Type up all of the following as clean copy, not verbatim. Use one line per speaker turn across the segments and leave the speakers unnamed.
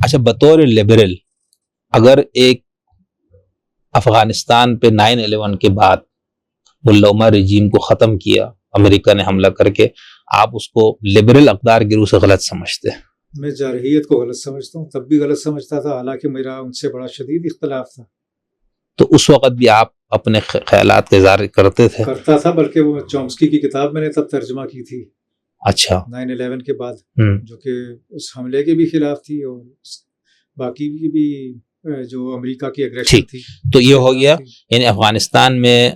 اچھا بطور لبرل اگر ایک افغانستان پہ 9/11 کے بعد ملا عمر رجیم کو ختم کیا امریکہ نے حملہ کر کے، آپ اس کو لبرل اقدار گرو سے غلط سمجھتے ہیں؟
میں جارحیت کو غلط سمجھتا ہوں، تب بھی غلط سمجھتا تھا، حالانکہ میرا ان سے بڑا شدید اختلاف تھا.
تو اس وقت بھی آپ اپنے خیالات کا اظہار کرتے تھے؟
کرتا تھا، بلکہ وہ چومسکی کی کتاب میں نے تب ترجمہ کی تھی.
اچھا.
9/11 کے بعد، جو کہ اس حملے کے بھی خلاف تھی اور باقی بھی جو امریکہ کی اگریشن تھی.
تو یہ ہو گیا، یعنی افغانستان میں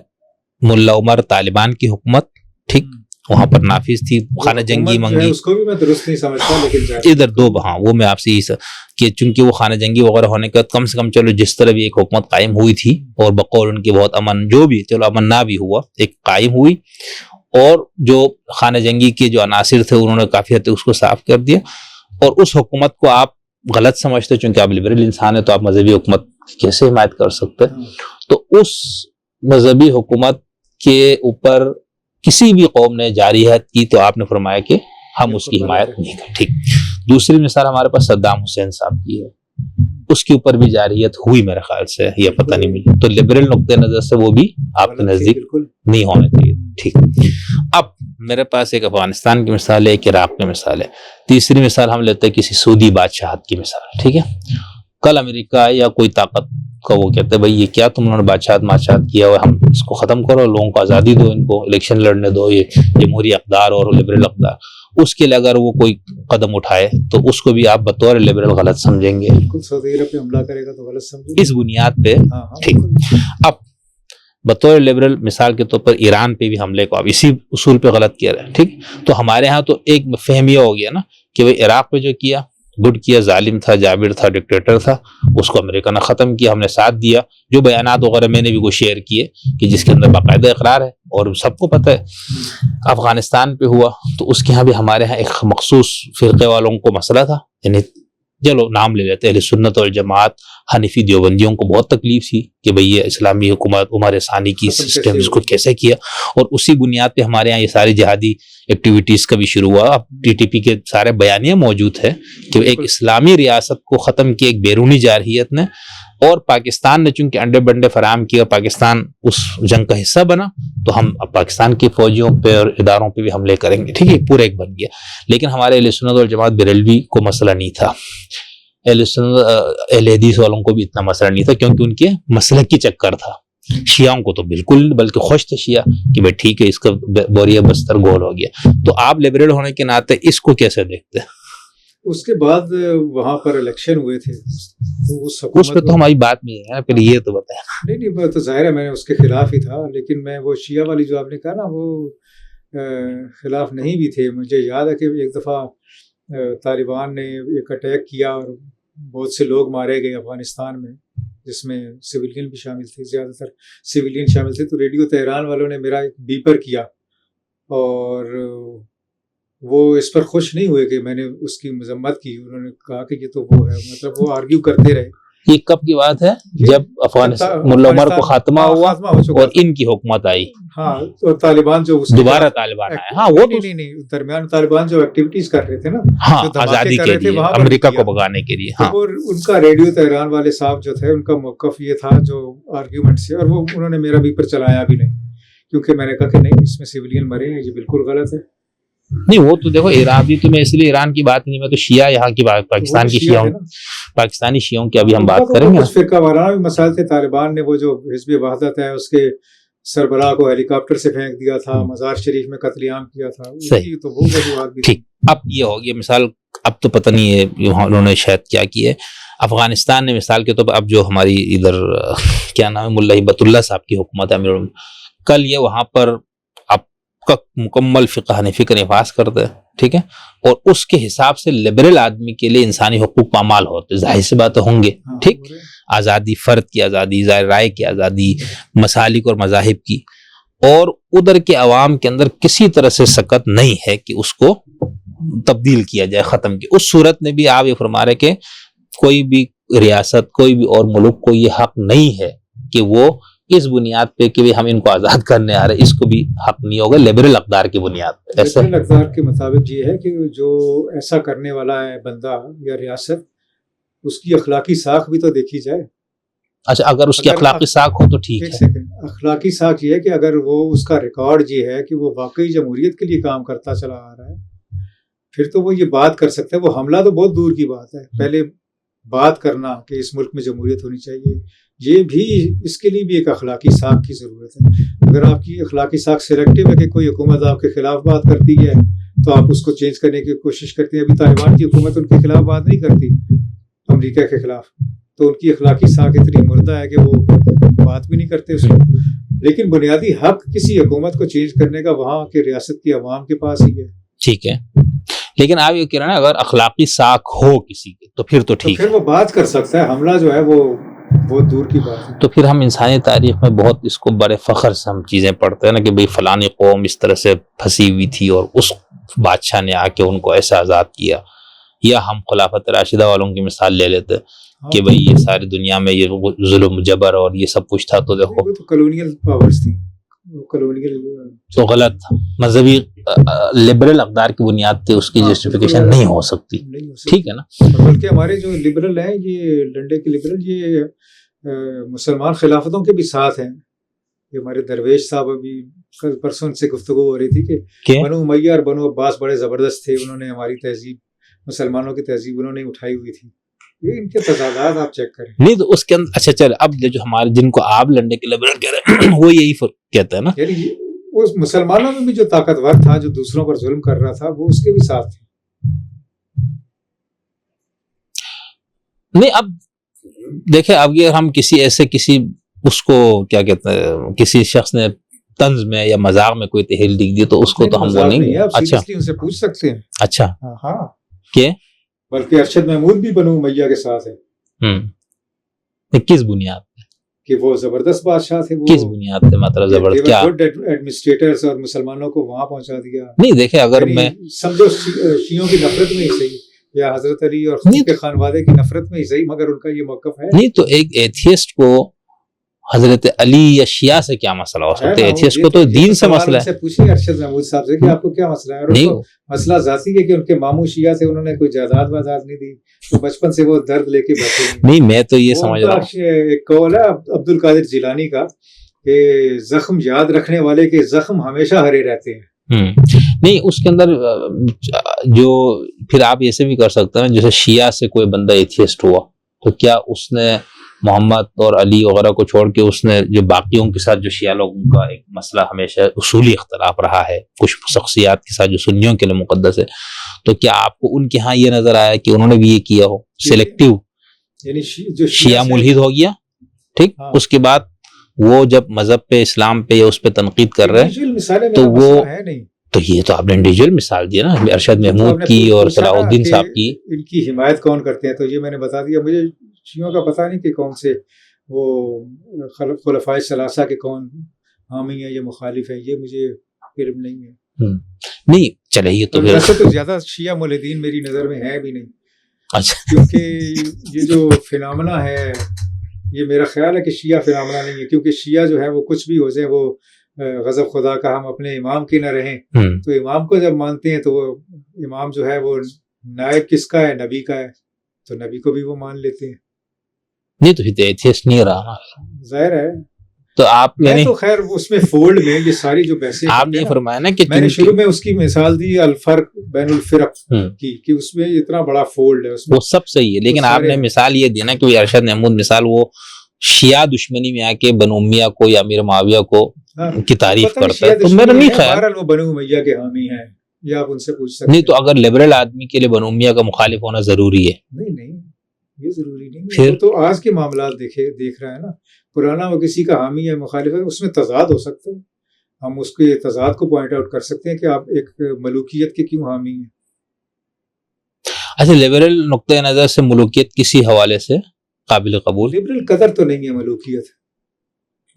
ملا عمر طالبان کی حکومت ٹھیک وہاں پر نافذ تھی، خانہ جنگی منگی،
اس کو بھی میں درست نہیں سمجھتا، لیکن
ادھر دو ہاں وہ میں آپ سے یہ کہ چونکہ وہ خانہ جنگی وغیرہ ہونے کے بعد کم سے کم چلو جس طرح بھی ایک حکومت قائم ہوئی تھی اور بقول ان کی بہت امن، جو بھی چلو امن نہ بھی ہوا، ایک قائم ہوئی، اور جو خانہ جنگی کے جو عناصر تھے انہوں نے کافی حد تک اس کو صاف کر دیا. اور اس حکومت کو آپ غلط سمجھتے چونکہ آپ لبرل انسان ہیں تو آپ مذہبی حکومت کیسے حمایت کر سکتے؟ تو اس مذہبی حکومت کے اوپر کسی بھی قوم نے جارحیت کی تو آپ نے فرمایا کہ ہم اس کی حمایت نہیں کریں. ٹھیک. دوسری مثال ہمارے پاس صدام حسین صاحب کی ہے، اس کے اوپر بھی جارحیت ہوئی میرے خیال سے، یہ پتہ نہیں مجھے. تو لبرل نقطۂ نظر سے وہ بھی آپ کے نزدیک نہیں ہونے چاہیے. ٹھیک. اب میرے پاس ایک افغانستان کی مثال ہے، ایک عراق کی مثال ہے. تیسری مثال ہم لیتے ہیں کسی سعودی بادشاہت کی مثال. ٹھیک ہے. کل امریکہ یا کوئی طاقت کا وہ کہتے ہیں بھائی یہ کیا تم نے بادشاہت کیا ہوا، ہم اس کو ختم کرو، لوگوں کو آزادی دو، ان کو الیکشن لڑنے دو، یہ جمہوری اقدار اور لبرل اقدار. اس کے لیے اگر وہ کوئی قدم اٹھائے تو اس کو بھی آپ بطور لبرل غلط سمجھیں گے.
سعودی عرب پہ حملہ کرے گا تو غلط سمجھیں گے
اس بنیاد پہ. ٹھیک. اب بطور لبرل مثال کے طور پر ایران پہ بھی حملے کو آپ اسی اصول پہ غلط کیا رہے ہیں. ٹھیک. تو ہمارے ہاں تو ایک فہمیہ ہو گیا نا کہ وہ عراق پہ جو کیا گڈ کیا، ظالم تھا، جابر تھا، ڈکٹیٹر تھا، اس کو امریکہ نے ختم کیا، ہم نے ساتھ دیا. جو بیانات وغیرہ میں نے بھی وہ شیئر کیے کہ جس کے اندر باقاعدہ اقرار ہے اور سب کو پتہ ہے. افغانستان پہ ہوا تو اس کے ہاں بھی ہمارے ہاں ایک مخصوص فرقے والوں کو مسئلہ تھا، یعنی چلو نام لے لیتے اہل سنت والجماعت، حنفی دیوبندیوں کو بہت تکلیف تھی کہ بھئی یہ اسلامی حکومت عمر ثانی کی سسٹم اس کو کیسے کیا. اور اسی بنیاد پہ ہمارے ہاں یہ ساری جہادی ایکٹیویٹیز کا بھی شروع ہوا. اب ٹی ٹی پی کے سارے بیانیہ موجود ہے کہ ایک اسلامی ریاست کو ختم کیا ایک بیرونی جارحیت نے، اور پاکستان نے چونکہ انڈے بنڈے فراہم کیا، پاکستان اس جنگ کا حصہ بنا، تو ہم اب پاکستان کی فوجیوں پہ اور اداروں پہ بھی حملے کریں گے. ٹھیک ہے. پورا ایک بن گیا. لیکن ہمارے اہل سنت والجماعت بریلوی کو مسئلہ نہیں تھا، اہل حدیث والوں کو بھی اتنا مسئلہ نہیں تھا، کیونکہ ان کے مسلک کی چکر تھا. شیعوں کو تو بالکل بلکہ خوش تھے شیعہ کہ بھائی ٹھیک ہے اس کا بوریا بستر گول ہو گیا. تو آپ لبرل ہونے کے ناطے اس کو کیسے دیکھتے ہیں؟
اس کے بعد وہاں پر الیکشن ہوئے تھے،
اس پہ تو ہماری بات نہیں ہے، پھر یہ تو بتائیں.
نہیں تو ظاہر ہے میں نے اس کے خلاف ہی تھا، لیکن میں وہ شیعہ والی جو آپ نے کہا نا وہ خلاف نہیں بھی تھے. مجھے یاد ہے کہ ایک دفعہ طالبان نے ایک اٹیک کیا اور بہت سے لوگ مارے گئے افغانستان میں، جس میں سویلین بھی شامل تھے، زیادہ تر سویلین شامل تھے. تو ریڈیو تہران والوں نے میرا ایک بیپر کیا اور وہ اس پر خوش نہیں ہوئے کہ میں نے اس کی مذمت کی. انہوں نے کہا کہ یہ تو وہ ہے، مطلب وہ آرگیو کرتے رہے.
یہ کب کی بات ہے؟ جب افغانستان ملا عمر کو خاتمہ ہوا اور ان کی حکومت آئی.
ہاں. اور طالبان جو
دوبارہ طالبان آئے. ہاں وہ
نہیں درمیان طالبان جو ایکٹیویٹیز کر رہے تھے نا،
ہاں آزادی کے لیے، امریکہ کو بھگانے کے لیے. ہاں.
اور ان کا ریڈیو تہران والے صاحب جو تھے ان کا موقف یہ تھا جو آرگیومنٹ سے، اور وہ انہوں نے میرا بیپر چلایا بھی نہیں، کیونکہ میں نے کہا کہ نہیں اس میں سویلین مرے ہیں، یہ بالکل غلط ہے.
نہیں وہ تو دیکھو ایران بھی، تو میں اس لیے ایران کی بات نہیں، میں تو شیعہ یہاں کی بات، پاکستان کی شیعوں، پاکستانی شیعوں کی ابھی ہم بات کریں گے.
کچھ فرقہ وارانہ بھی مسائل تھے. طالبان نے وہ جو حزب وحدت ہے اس کے سربراہ کو ہیلی کاپٹر سے پھینک دیا تھا، مزار شریف میں قتل عام کیا تھا.
صحیح.
تو وہ وجوہات بھی.
ٹھیک. اب یہ ہو گیا مثال. اب تو پتہ نہیں ہے انہوں نے شاید کیا کی ہے. افغانستان نے مثال کے طور پر اب جو ہماری ادھر کیا نام ہے ملا ہبت اللہ صاحب کی حکومت ہے، کل یہ وہاں پر کا مکمل فقہ حنفی کا نفاذ کرتا ہے. ٹھیک ہے. اور اس کے حساب سے لبرل آدمی کے لیے انسانی حقوق پامال ہوتے، ظاہر سی باتیں ہوں گے. ٹھیک. آزادی، فرد کی آزادی، ظاہر رائے کی آزادی، مسالک اور مذاہب کی، اور ادھر کے عوام کے اندر کسی طرح سے سکت نہیں ہے کہ اس کو تبدیل کیا جائے، ختم کیا. اس صورت میں بھی آپ یہ فرما رہے کہ کوئی بھی ریاست، کوئی بھی اور ملک کو یہ حق نہیں ہے کہ وہ اس بنیاد پہ کہ ہم ان کو آزاد کرنے آ رہے، اس کو بھی حق نہیں ہوگا لبرل اقدار کی بنیاد پہ.
لبرل اقدار کے مطابق یہ ہے کہ جو ایسا کرنے والا ہے بندہ یا ریاست، اس کی اخلاقی ساکھ بھی تو دیکھی جائے.
اچھا اگر اس کی اخلاقی ساکھ ہو تو ٹھیک
ایک
ہے.
سیکنڈ, اخلاقی ساکھ یہ ہے کہ اگر وہ اس کا ریکارڈ یہ ہے کہ وہ واقعی جمہوریت کے لیے کام کرتا چلا آ رہا ہے, پھر تو وہ یہ بات کر سکتا ہے. وہ حملہ تو بہت دور کی بات ہے, پہلے بات کرنا کہ اس ملک میں جمہوریت ہونی چاہیے, یہ بھی اس کے لیے بھی ایک اخلاقی ساکھ کی ضرورت ہے. اگر آپ کی اخلاقی ساکھ سلیکٹیو ہے کہ کوئی حکومت آپ کے خلاف بات کرتی ہے تو آپ اس کو چینج کرنے کی کوشش کرتے ہیں. ابھی طالبان کی حکومت ان کے خلاف بات نہیں کرتی, امریکہ کے خلاف, تو ان کی اخلاقی ساکھ اتنی مردہ ہے کہ وہ بات بھی نہیں کرتے اس کو. لیکن بنیادی حق کسی حکومت کو چینج کرنے کا وہاں کے ریاست کی عوام کے پاس ہی ہے.
ٹھیک ہے, لیکن آپ یہ کہہ رہے ہیں اگر اخلاقی ساکھ ہو کسی کی تو پھر تو ٹھیک ہے,
پھر وہ بات کر سکتا ہے. حملہ جو ہے وہ بہت دور کی بات ہے.
تو پھر ہم انسانی تاریخ میں بہت اس کو بڑے فخر سے ہم چیزیں پڑھتے ہیں نا کہ بھئی فلانی قوم اس طرح سے پھنسی ہوئی تھی اور اس بادشاہ نے آ کے ان کو ایسا آزاد کیا. یا ہم خلافت راشدہ والوں کی مثال لے لیتے کہ بھئی یہ ساری دنیا میں یہ ظلم جبر اور یہ سب کچھ تھا, تو دیکھو
وہ تو کلونیل پاورز تھی, وہ کلونیل
تو غلط تھا. مذہبی لبرل اقدار کی بنیاد پہ اس کی جسٹیفیکیشن نہیں ہو سکتی. ٹھیک ہے نا,
بلکہ ہمارے جو لبرل ہیں, یہ لنڈے کے لبرل, یہ مسلمان خلافتوں کے بھی ساتھ ہیں. یہ ہمارے درویش صاحب ابھی کل پرسوں سے گفتگو ہو رہی تھی کہ بنو امیہ اور بنو عباس بڑے زبردست تھے, انہوں نے ہماری تہذیب, مسلمانوں کی تہذیب انہوں نے اٹھائی ہوئی تھی. یہ ان کے تضادات آپ چیک کریں.
نہیں تو اس کے اندر اچھا چل, اب جو ہمارے جن کو آپ لنڈے کے لبرل کہہ رہے ہیں وہ یہی فرق کہتا ہے نا,
یعنی اس مسلمانوں میں بھی جو طاقتور تھا, جو دوسروں پر ظلم کر رہا تھا, وہ اس کے بھی ساتھ تھے.
نہیں اب دیکھیں, اب یہ ہم کسی ایسے کسی اس کو کیا کہتے ہیں کسی شخص نے طنز میں یا مذاق میں کوئی تحریل لکھ دی تو اس کو تو ہم وہ نہیں.
اچھا, ان سے پوچھ سکتے ہیں.
اچھا
ہاں,
کہ
بلکہ ارشد محمود بھی بنو امیہ کے ساتھ ہے.
کس بنیاد پہ
کہ وہ زبردست بادشاہ تھے. وہ
کس بنیاد پہ مطلب زبردست کیا
ایڈمنسٹریٹرز اور مسلمانوں کو وہاں پہنچا دیا.
نہیں دیکھیں اگر میں
سمجھو شیعوں کی نفرت میں ہی صحیح, یا حضرت علی اور ان کے خانوادے کی نفرت میں ہی صحیح, مگر ان کا یہ موقف ہے.
نہیں تو ایک ایتھیسٹ کو حضرت علی یا شیعہ سے کیا مسئلہ ہو سکتا ہے؟ ایتھیسٹ کو تو دین سے مسئلہ ہے.
پوچھیے ارشد محمود صاحب سے کہ آپ کو کیا مسئلہ ہے. اور ان کو مسئلہ ذاتی ہے کہ ان کے ماموں شیعہ تھے, انہوں نے کوئی جائیداد وائداد نہیں دی, تو بچپن سے وہ درد لے کے بیٹھے ہیں.
نہیں میں تو یہ سمجھ رہا ہوں,
ایک قول ہے عبد القادر جیلانی کا کہ زخم یاد رکھنے والے کے زخم ہمیشہ ہرے رہتے ہیں.
نہیں اس کے اندر جو پھر آپ ایسے بھی کر سکتے ہیں, جیسے شیعہ سے کوئی بندہ ایتھیسٹ ہوا تو کیا اس نے محمد اور علی وغیرہ کو چھوڑ کے اس نے جو باقیوں کے ساتھ جو شیعہ لوگوں کا ایک مسئلہ ہمیشہ اصولی اختلاف رہا ہے کچھ شخصیات کے ساتھ جو سنیوں کے لیے مقدس ہے, تو کیا آپ کو ان کے ہاں یہ نظر آیا کہ انہوں نے بھی یہ کیا ہو سلیکٹیو,
یعنی جو
شیعہ ملحد ہو گیا ٹھیک, اس کے بعد وہ جب مذہب پہ اسلام پہ یا اس پہ تنقید کر رہے ہیں تو وہ تو یہ تو آپ نے انڈیویجول مثال دی نا ارشد محمود کی اور صلاح الدین صاحب کی.
ان کی حمایت کون کرتے ہیں, تو یہ میں نے بتا دیا. مجھے شیعوں کا پتہ نہیں کہ کون سے وہ خلفائے ثلاثہ کے کون حامی ہیں یا مخالف ہیں, یہ مجھے علم نہیں ہے.
نہیں چلے یہ تو
ویسے تو زیادہ شیعہ مولدین میری نظر میں ہے بھی نہیں.
اچھا,
کیونکہ یہ جو فنامنا ہے, یہ میرا خیال ہے کہ شیعہ فنامنا نہیں ہے. کیونکہ شیعہ جو ہے وہ کچھ بھی ہو جائے, وہ غضب خدا کا ہم اپنے امام کی نہ رہیں, تو امام کو جب مانتے ہیں تو وہ امام جو ہے وہ نائب کس کا ہے, نبی کا ہے, تو نبی کو بھی وہ مان لیتے ہیں.
نہیں تو ایتھیسٹ نہیں رہا
ظاہر ہے.
تو آپ
میں تو خیر اس میں فولڈ میں یہ ساری جو بحثیں
آپ نے فرمایا نا کہ
میں نے شروع میں اس کی مثال دی الفرق بین الفرق کی, کہ اس میں اتنا بڑا فولڈ ہے, اس میں
وہ سب صحیح ہے. لیکن آپ نے مثال یہ دی نا کہ ارشد محمود مثال وہ شیعہ دشمنی میں آ کے بنو امیہ کو یا امیر معاویہ کو کی تعریف کرتا ہے, تو میرا نہیں خیال
وہ بنو امیہ کے حامی ہیں, یا آپ ان سے پوچھ سکتے
نہیں. تو اگر لبرل آدمی کے لیے بنو امیہ کا مخالف ہونا ضروری ہے؟
نہیں یہ ضروری نہیں. پھر تو آج کے معاملات دیکھ رہا ہے نا, پرانا وہ کسی کا حامی ہے مخالف ہے, اس میں تضاد ہو سکتا ہے. ہم اس کے تضاد کو پوائنٹ آؤٹ کر سکتے ہیں کہ آپ ایک ملوکیت کے کیوں حامی ہیں.
اچھا, لبرل نقطۂ نظر سے ملوکیت کسی حوالے سے قابل قبول؟
لبرل قدر تو نہیں ہے ملوکیت.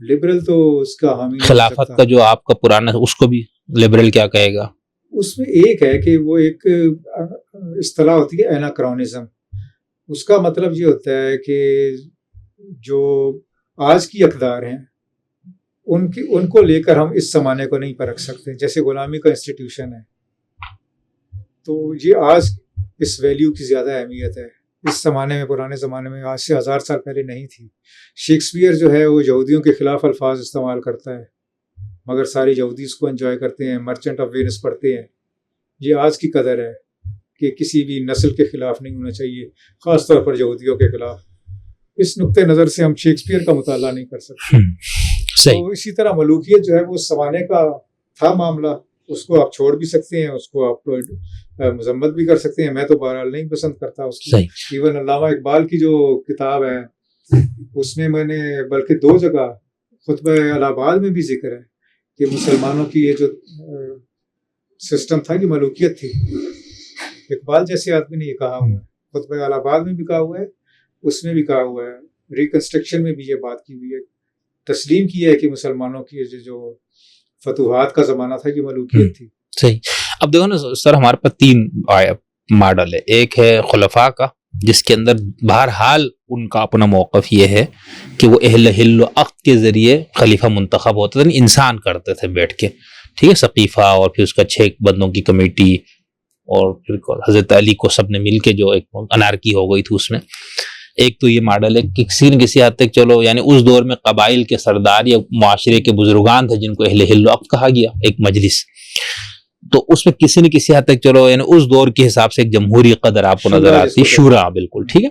لبرل تو اس کا حامی
خلافت کا جو آپ کا پرانا اس کو بھی لبرل کیا کہے گا؟
اس میں ایک ہے کہ وہ ایک اصطلاح ہوتی ہے ایناکرونزم. اس کا مطلب یہ ہوتا ہے کہ جو آج کی اقدار ہیں ان کو لے کر ہم اس زمانے کو نہیں پرکھ سکتے. جیسے غلامی کا انسٹیٹیوشن ہے, تو یہ آج اس ویلیو کی زیادہ اہمیت ہے. اس زمانے میں، پرانے زمانے میں، آج سے 1000 سال پہلے نہیں تھی. شیکسپیئر جو ہے وہ یہودیوں کے خلاف الفاظ استعمال کرتا ہے، مگر سارے یہودی اس کو انجوائے کرتے ہیں. مرچنٹ آف وینس پڑھتے ہیں. یہ آج کی قدر ہے کہ کسی بھی نسل کے خلاف نہیں ہونا چاہیے، خاص طور پر یہودیوں کے خلاف. اس نقطۂ نظر سے ہم شیکسپیئر کا مطالعہ نہیں کر سکتے. تو اسی طرح ملوکیت جو ہے وہ اس زمانے کا تھا معاملہ، اس کو آپ چھوڑ بھی سکتے ہیں، اس کو آپ مذمت بھی کر سکتے ہیں. میں تو بہرحال نہیں پسند کرتا اس کی. ایون علامہ اقبال کی جو کتاب ہے اس میں نے بلکہ 2 جگہ خطبہ الہ آباد میں بھی ذکر ہے کہ مسلمانوں کی یہ جو سسٹم تھا یہ ملوکیت تھی. اقبال جیسے آدمی نے یہ کہا ہوا ہے، خطبہ الہ آباد میں بھی کہا ہوا ہے، اس میں بھی کہا ہوا ہے، ریکنسٹرکشن میں بھی یہ بات کی ہوئی ہے، تسلیم کی ہے کہ مسلمانوں کی جو فتوحات کا زمانہ تھا یہ ملوکیت تھی.
صحیح. اب دیکھو نا سر، ہمارے پاس 3 ماڈل ہے. ایک ہے خلفاء کا، جس کے اندر بہرحال ان کا اپنا موقف یہ ہے کہ وہ اہل حل و عقد کے ذریعے خلیفہ منتخب ہوتا تھا، انسان کرتے تھے بیٹھ کے، ٹھیک ہے، سقیفہ اور پھر اس کا 6 بندوں کی کمیٹی، اور پھر حضرت علی کو سب نے مل کے جو ایک انارکی ہو گئی تھی اس میں. ایک تو یہ ماڈل ہے کہ کسی نہ کسی حد تک چلو، یعنی اس دور میں قبائل کے سردار یا معاشرے کے بزرگان تھے جن کو اہل حل و عقد کہا گیا، ایک مجلس. تو اس میں کسی نہ کسی حد تک چلو، یعنی اس دور کے حساب سے ایک جمہوری قدر آپ کو نظر آتی ہے، شورا، بالکل ٹھیک ہے.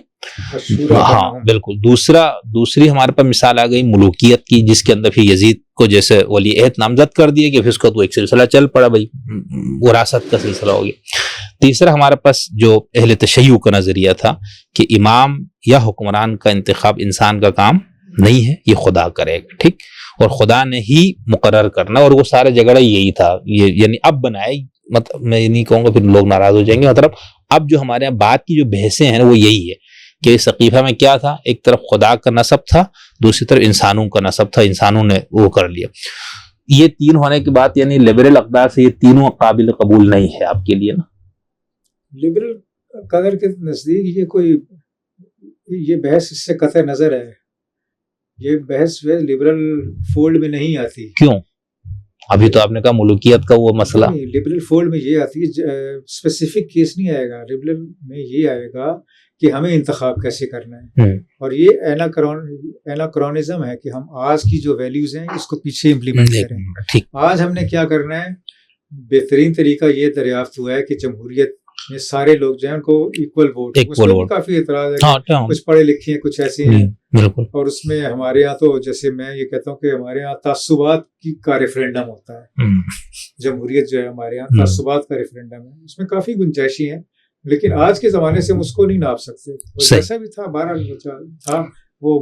ہاں بالکل. دوسری ہمارے پاس مثال آ گئی ملوکیت کی، جس کے اندر پھر یزید کو جیسے ولی عہد نامزد کر دیے کہ پھر اس کا تو ایک سلسلہ چل پڑا، بھائی وراثت کا سلسلہ ہو گیا. تیسرا ہمارے پاس جو اہل تشیع کا نظریہ تھا کہ امام یا حکمران کا انتخاب انسان کا کام نہیں ہے، یہ خدا کرے گا، ٹھیک، اور خدا نے ہی مقرر کرنا، اور وہ سارا جھگڑا یہی تھا. یہ یعنی اب بنائے، مطلب میں یہ نہیں کہوں گا پھر لوگ ناراض ہو جائیں گے، مطلب اب جو ہمارے یہاں بات کی جو بحثیں ہیں وہ یہی ہے کہ سقیفہ میں کیا تھا، ایک طرف خدا کا نسب تھا، دوسری طرف انسانوں کا نسب تھا، انسانوں نے وہ کر لیا. یہ 3 ہونے کی بات، یعنی لبرل اقدار سے یہ تینوں قابل قبول نہیں ہے آپ کے لیے نا.
لبرل قدر کے نزدیک یہ بحث اس سے قطع نظر ہے. یہ بحث لبرل فولڈ میں نہیں آتی.
کیوں؟ ابھی تو آپ نے کہا ملوکیت کا وہ مسئلہ.
لبرل فولڈ میں یہ آتی ہے، اسپیسیفک کیس نہیں آئے گا. لبرل میں یہ آئے گا کہ ہمیں انتخاب کیسے کرنا ہے، اور یہ ایناکرونزم ہے کہ ہم آج کی جو ویلیوز ہیں اس کو پیچھے امپلیمنٹ کریں. آج ہم نے کیا کرنا ہے، بہترین طریقہ یہ دریافت ہوا ہے کہ جمہوریت میں سارے لوگ جو ہیں ان کو ایکول ووٹ. اس میں بھی کافی اعتراض ہے، کچھ پڑھے لکھے ہیں، کچھ ایسے ہیں. اور اس میں ہمارے یہاں تو جیسے میں یہ کہتا ہوں کہ ہمارے یہاں تعصبات کا ریفرینڈم ہوتا ہے. جمہوریت جو ہے ہمارے یہاں تعصبات کا ریفرینڈم ہے، اس میں کافی گنجائشیں ہیں، لیکن آج کے زمانے سے ہم اس کو نہیں ناپ سکتے. جیسا بھی تھا 12 تھا وہ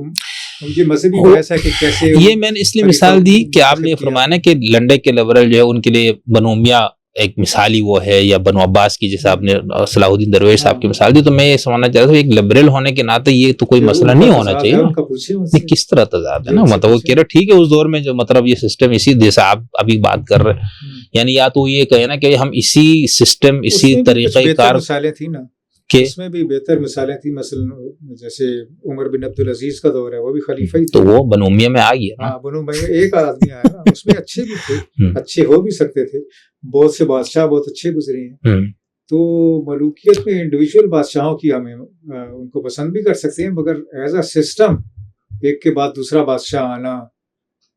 یہ مذہبی بحث ہے کہ کیسے.
یہ میں نے اس لیے مثال دی کہ آپ نے فرمایا کہ لنڈے کے لبرل جو ہے ان کے لیے بنو امیہ ایک مثالی وہ ہے، یا بنو عباس کی جیسے آپ نے صلاح الدین درویش صاحب کی مثال دی. تو میں یہ سمجھنا چاہتا ہوں ایک لبرل ہونے کے ناطے یہ تو کوئی مسئلہ نہیں ہونا چاہیے. کس طرح تضاد ہے نا، مطلب وہ کہہ رہے ٹھیک ہے اس دور میں جو مطلب یہ سسٹم اسی جیسے آپ ابھی بات کر رہے ہیں، یعنی یا تو یہ کہے نا کہ ہم اسی سسٹم اسی طریقہ کار
مثالیں تھیں نا، اس میں بھی بہتر مثالیں تھیں. مثلا جیسے عمر بن عبد العزیز کا دور ہے، وہ بھی خلیفہ ہی تھا، تو
وہ بنو امیہ میں آ گیا.
ہاں بنو امیہ ایک آدمی آیا نا، اس میں اچھے بھی تھے، اچھے ہو بھی سکتے تھے، بہت سے بادشاہ بہت اچھے گزرے ہیں. تو ملوکیت میں انڈیویجول بادشاہوں کی ہمیں ان کو پسند بھی کر سکتے ہیں، مگر ایز اے سسٹم ایک کے بعد دوسرا بادشاہ آنا،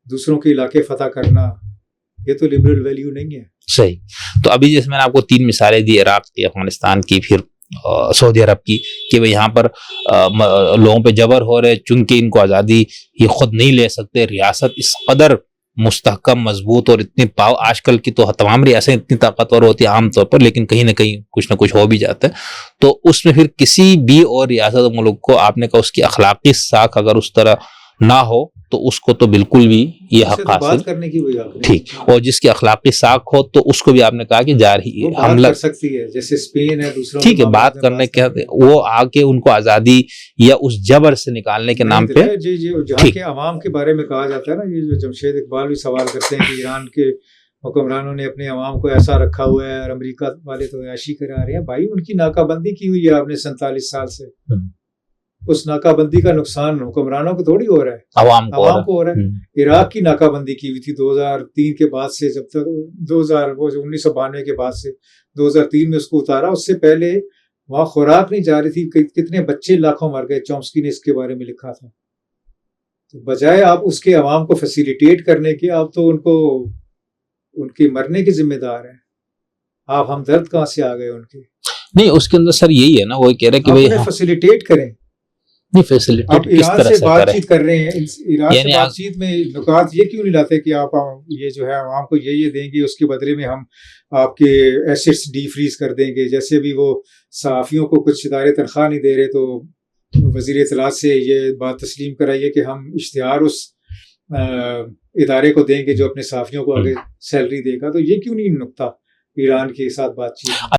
دوسروں کے علاقے فتح کرنا، یہ تو لبرل ویلیو نہیں ہے.
صحیح. تو ابھی جیسے میں نے آپ کو 3 مثالیں دی، عراق کی، افغانستان کی، پھر سعودی عرب کی، کہ وہ یہاں پر لوگوں پہ جبر ہو رہے چونکہ ان کو آزادی یہ خود نہیں لے سکتے. ریاست اس قدر مستحکم مضبوط اور اتنی آج کل کی تو تمام ریاستیں اتنی طاقتور ہوتی ہیں عام طور پر، لیکن کہیں نہ کہیں کچھ نہ کچھ ہو بھی جاتا ہے. تو اس میں پھر کسی بھی اور ریاست ملک کو آپ نے کہا اس کی اخلاقی ساکھ اگر اس طرح نہ ہو تو اس کو تو بالکل بھی یہ حق حاصل
کرنے کی
ٹھیک، اور جس کی اخلاقی ساکھ ہو تو اس کو بھی آپ نے کہا کہ جاری حملہ
کر سکتی ہے، جیسے اسپین ہے دوسروں
ٹھیک ہے بات کرنے کے وہ آ کے ان کو آزادی یا اس جبر سے نکالنے کے نام پہ.
جی جہاں کے عوام کے بارے میں کہا جاتا ہے نا، یہ جو جمشید اقبال بھی سوال کرتے ہیں کہ ایران کے حکمرانوں نے اپنے عوام کو ایسا رکھا ہوا ہے اور امریکہ والے تو عیاشی کرا رہے ہیں. بھائی ان کی ناکہ بندی کی ہوئی ہے آپ نے 47 سال سے، اس ناکہ بندی کا نقصان حکمرانوں کو تھوڑی ہو رہا ہے، عوام کو ہو رہا ہے. عراق کی ناکہ بندی کی ہوئی تھی 2003 کے بعد سے، جب تک 1992 کے بعد سے 2003 میں اس کو اتارا. اس سے پہلے وہاں خوراک نہیں جا رہی تھی، کتنے بچے لاکھوں مر گئے، چومسکی نے اس کے بارے میں لکھا تھا. تو بجائے آپ اس کے عوام کو فیسیلیٹیٹ کرنے کے، آپ تو ان کے مرنے کے ذمہ دار ہیں. آپ ہمدرد کہاں سے آ گئے ان کے؟
نہیں اس کے اندر سر یہی ہے نا، وہ کہہ رہے کہ بھائی
فیسیلیٹیٹ کریں.
نہیں فیسیلیٹیٹ
آپ
کس
ایران
طرح
سے
سے
بات
کریں؟
چیت کر رہے ہیں، ایران
یعنی
سے بات چیت میں نکات یہ کیوں نہیں لاتے کہ آپ یہ جو ہے عوام کو یہ دیں گے، اس کے بدلے میں ہم آپ کے ایسٹس ڈی فریز کر دیں گے. جیسے بھی وہ صحافیوں کو کچھ ادارے تنخواہ نہیں دے رہے، تو وزیر اطلاعات سے یہ بات تسلیم کرائیے کہ ہم اشتہار اس ادارے کو دیں گے جو اپنے صحافیوں کو آگے سیلری دے گا. تو یہ کیوں نہیں نکتا ایران کے ساتھ بات چیت؟